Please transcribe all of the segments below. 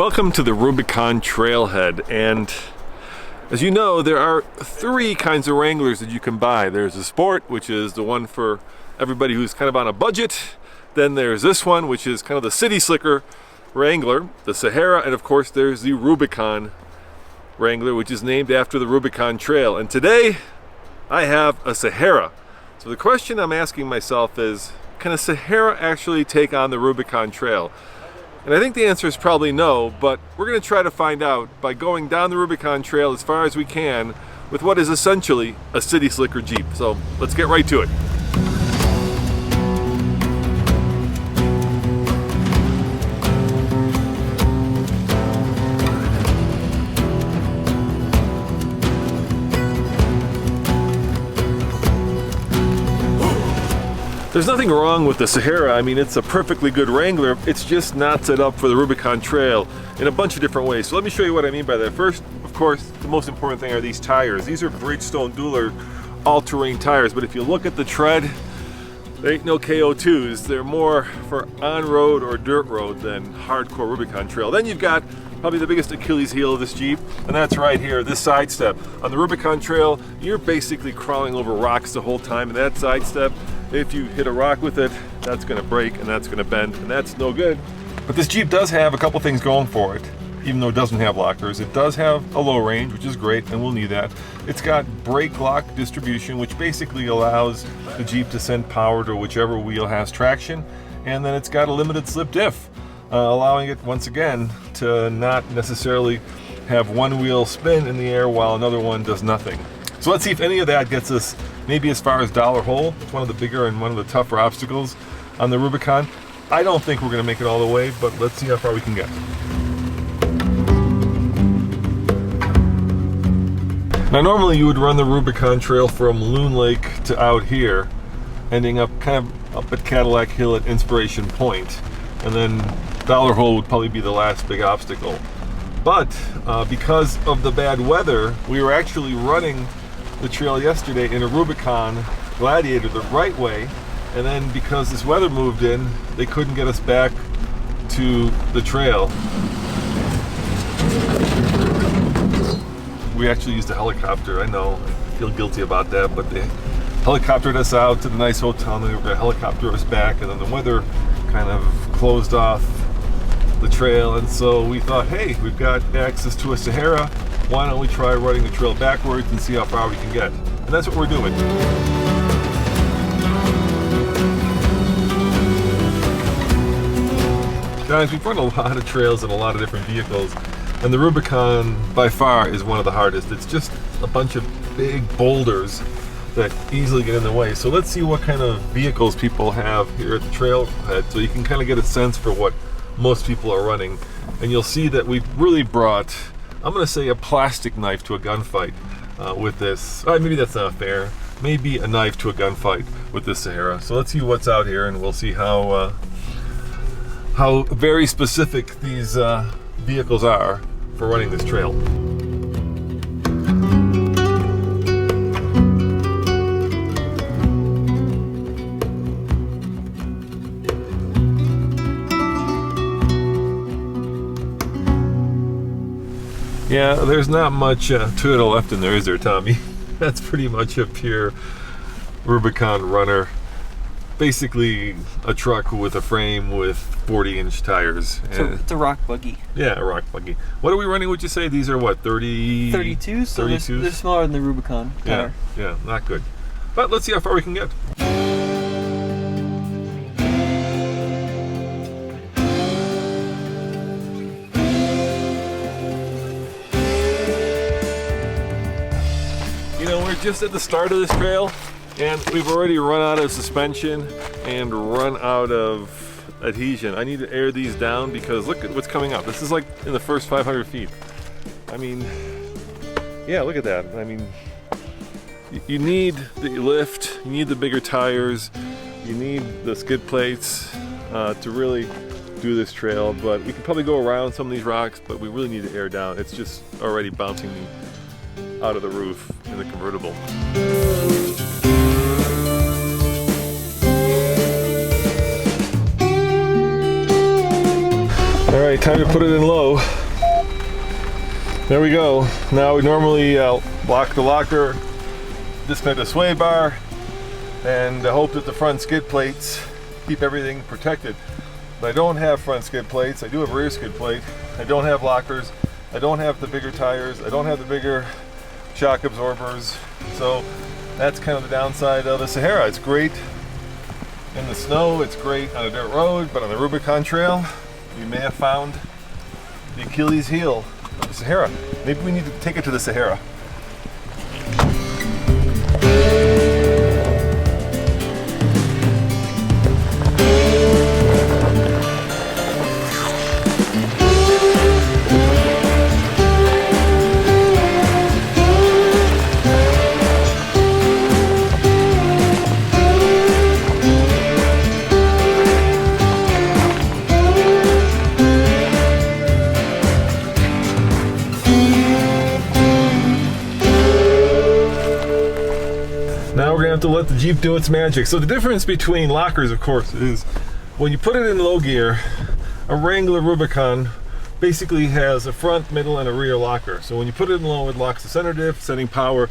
Welcome to the Rubicon trailhead, and as you know, there are three kinds of Wranglers that you can buy. There's the Sport, which is the one for everybody who's kind of on a budget. Then there's this one, which is kind of the city slicker Wrangler, the Sahara, and of course there's the Rubicon Wrangler, which is named after the Rubicon Trail. And today I have a Sahara. So the question I'm asking myself is, can a Sahara actually take on the Rubicon Trail? And I think the answer is probably no, but we're going to try to find out by going down the Rubicon Trail as far as we can with what is essentially a city slicker Jeep. So let's get right to it. There's nothing wrong with the Sahara. I mean, it's a perfectly good Wrangler. It's just not set up for the Rubicon Trail in a bunch of different ways. So let me show you what I mean by that. First, of course, the most important thing are these tires. These are Bridgestone Dueler all-terrain tires, but if you look at the tread, they ain't no KO2s. They're more for on-road or dirt road than hardcore Rubicon Trail. Then you've got probably the biggest Achilles heel of this Jeep, and that's right here, this side step. On the Rubicon Trail, you're basically crawling over rocks the whole time, and that side step, if you hit a rock with it, that's gonna break and that's gonna bend, and that's no good. But this Jeep does have a couple things going for it, even though it doesn't have lockers. It does have a low range, which is great, and we'll need that. It's got brake lock distribution, which basically allows the Jeep to send power to whichever wheel has traction, and then it's got a limited slip diff, allowing it, once again, to not necessarily have one wheel spin in the air while another one does nothing. So let's see if any of that gets us maybe as far as Dollar Hole. It's one of the bigger and one of the tougher obstacles on the Rubicon. I don't think we're gonna make it all the way, but let's see how far we can get. Now normally you would run the Rubicon Trail from Loon Lake to out here, ending up kind of up at Cadillac Hill at Inspiration Point, and then Dollar Hole would probably be the last big obstacle. But because of the bad weather, we were actually running the trail yesterday in a Rubicon Gladiator the right way, and then because this weather moved in, they couldn't get us back to the trail. We actually used a helicopter. I know, I feel guilty about that, but they helicoptered us out to the nice hotel, and they were going to helicopter us back, and then the weather kind of closed off the trail, and so we thought, hey, we've got access to a Sahara, why don't we try running the trail backwards and see how far we can get? And that's what we're doing. Guys, we've run a lot of trails in a lot of different vehicles, and the Rubicon by far is one of the hardest. It's just a bunch of big boulders that easily get in the way. So let's see what kind of vehicles people have here at the trailhead, so you can kind of get a sense for what most people are running. And you'll see that we've really brought, I'm gonna say, a plastic knife to a gunfight with this. Maybe that's not fair. Maybe a knife to a gunfight with this Sahara. So let's see what's out here, and we'll see how very specific these vehicles are for running this trail. Yeah, there's not much Toyota left in there, is there, Tommy? That's pretty much a pure Rubicon runner. Basically a truck with a frame with 40-inch tires. So it's a rock buggy. Yeah, a rock buggy. What are we running, would you say? These are what, 32s? So 32s? They're smaller than the Rubicon tire. Yeah, not good. But let's see how far we can get. Just at the start of this trail, and we've already run out of suspension and run out of adhesion. I need to air these down because look at what's coming up. This is like in the first 500 feet. I mean, yeah, look at that. I mean, you need the lift, you need the bigger tires, you need the skid plates to really do this trail, but we can probably go around some of these rocks, but we really need to air down. It's just already bouncing me out of the roof in the convertible. right, time to put it in low. There we go. Now we normally lock the locker, disconnect the sway bar, and hope that the front skid plates keep everything protected. But I don't have front skid plates. I do have a rear skid plate. I don't have lockers. I don't have the bigger tires. I don't have the bigger shock absorbers. So that's kind of the downside of the Sahara. It's great in the snow. It's great on a dirt road, but on the Rubicon Trail, you may have found the Achilles heel of the Sahara. Maybe we need to take it to the Sahara. Now we're gonna have to let the Jeep do its magic. So the difference between lockers, of course, is when you put it in low gear, a Wrangler Rubicon basically has a front, middle, and a rear locker. So when you put it in low, it locks the center diff, sending power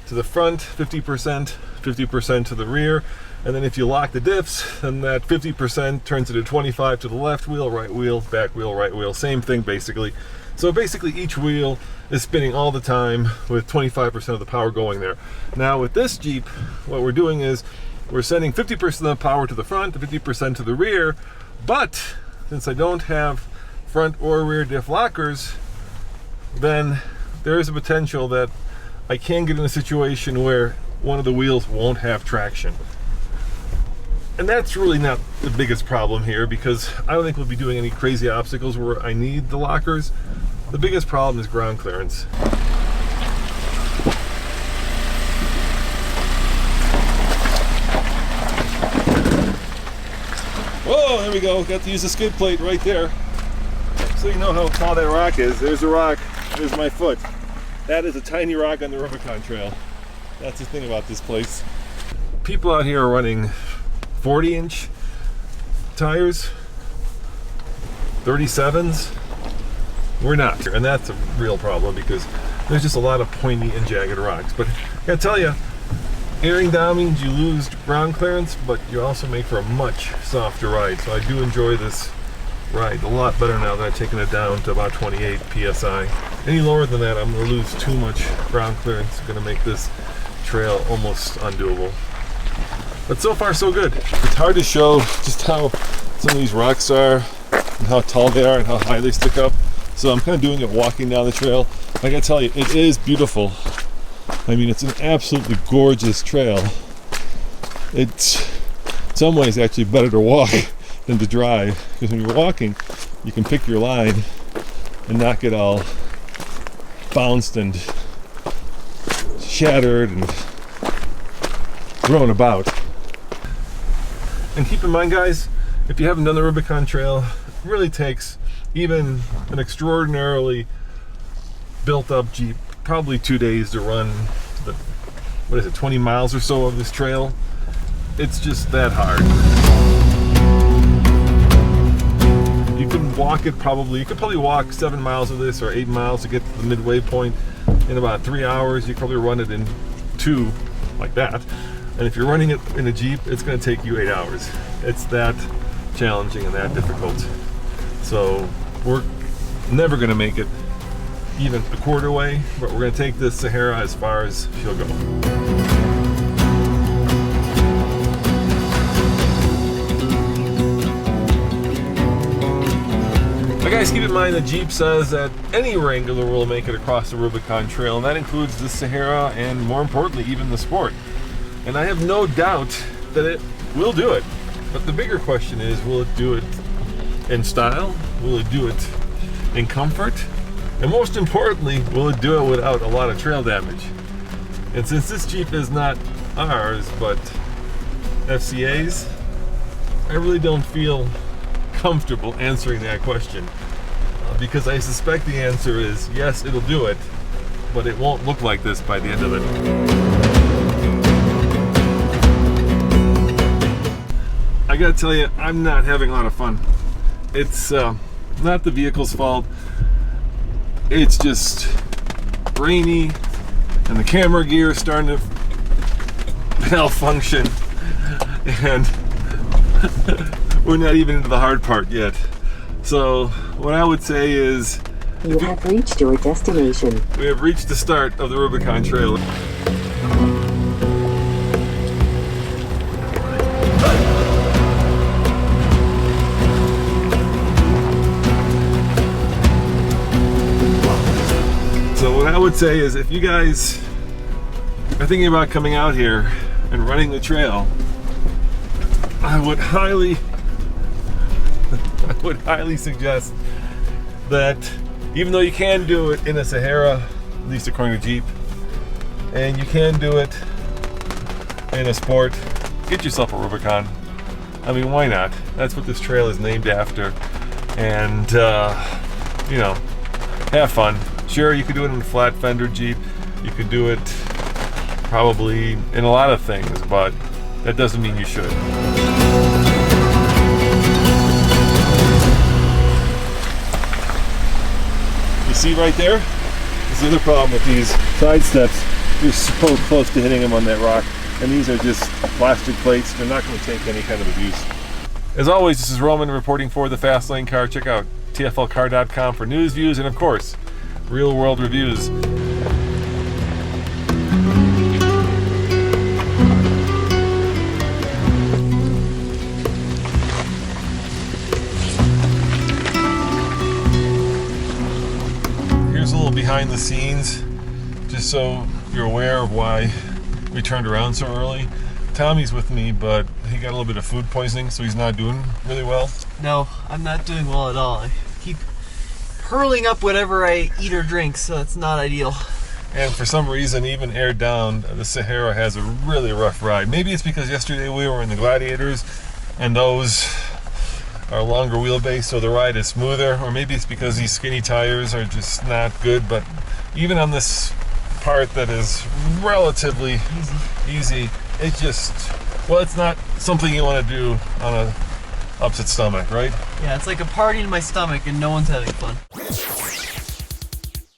to the front 50%, 50% to the rear. And then if you lock the diffs, then that 50% turns into 25 to the left wheel, right wheel, back wheel, right wheel. Same thing basically. So basically each wheel is spinning all the time with 25% of the power going there. Now with this Jeep, what we're doing is we're sending 50% of the power to the front, 50% to the rear, but since I don't have front or rear diff lockers, then there is a potential that I can get in a situation where one of the wheels won't have traction. And that's really not the biggest problem here, because I don't think we'll be doing any crazy obstacles where I need the lockers. The biggest problem is ground clearance. Whoa, there we go. Got to use the skid plate right there. So you know how tall that rock is. There's a rock. There's my foot. That is a tiny rock on the Rubicon Trail. That's the thing about this place. People out here are running 40-inch tires, 37s. We're not, and that's a real problem because there's just a lot of pointy and jagged rocks. But I gotta tell you, airing down means you lose ground clearance, but you also make for a much softer ride. So I do enjoy this ride a lot better now that I've taken it down to about 28 psi. Any lower than that, I'm gonna lose too much ground clearance. It's gonna make this trail almost undoable. But so far so good. It's hard to show just how some of these rocks are and how tall they are and how high they stick up. So I'm kind of doing it walking down the trail. I gotta tell you, it is beautiful. I mean, it's an absolutely gorgeous trail. It's in some ways actually better to walk than to drive, because when you're walking, you can pick your line and not get all bounced and shattered and thrown about. And keep in mind, guys, if you haven't done the Rubicon Trail, it really takes even an extraordinarily built up Jeep probably 2 days to run the, 20 miles or so of this trail. It's just that hard. You can walk it probably, you could probably walk 7 miles of this or 8 miles to get to the midway point in about 3 hours. You could probably run it in 2 like that. And if you're running it in a Jeep, it's going to take you 8 hours. It's that challenging and that difficult. So we're never going to make it even a quarter way, but we're going to take this Sahara as far as she'll go. But guys, keep in mind the Jeep says that any Wrangler will make it across the Rubicon Trail, and that includes the Sahara and, more importantly, even the Sport. And I have no doubt that it will do it. But the bigger question is, will it do it in style? Will it do it in comfort? And most importantly, will it do it without a lot of trail damage? And since this Jeep is not ours, but FCA's, I really don't feel comfortable answering that question. Because I suspect the answer is yes, it'll do it, but it won't look like this by the end of it. I gotta tell you, I'm not having a lot of fun. It's not the vehicle's fault. It's just rainy and the camera gear is starting to malfunction, and we're not even into the hard part yet. So what I would say is You have reached your destination. we have reached the start of the Rubicon Trail. So what I would say is, if you guys are thinking about coming out here and running the trail, I would highly suggest that, even though you can do it in a Sahara, at least according to Jeep, and you can do it in a Sport, get yourself a Rubicon. I mean, why not? That's what this trail is named after. And, you know, have fun. Sure, you could do it in a flat fender Jeep. You could do it probably in a lot of things, but that doesn't mean you should. You see right there? This is the other problem with these side steps. You're so close to hitting them on that rock. And these are just plastic plates. They're not going to take any kind of abuse. As always, this is Roman reporting for the Fast Lane Car. Check out TFLcar.com for news, views, and of course, real world reviews. Here's a little behind the scenes, just so you're aware of why we turned around so early. Tommy's with me, but he got a little bit of food poisoning, so he's not doing really well. No, I'm not doing well at all. I keep hurling up whatever I eat or drink, so it's not ideal. And for some reason, even aired down, the Sahara has a really rough ride. Maybe it's because yesterday we were in the Gladiators, and those are longer wheelbase, so the ride is smoother. Or maybe it's because these skinny tires are just not good. But even on this part that is relatively easy, it just, well, it's not something you want to do on a upset stomach, right? Yeah, it's like a party in my stomach and no one's having fun.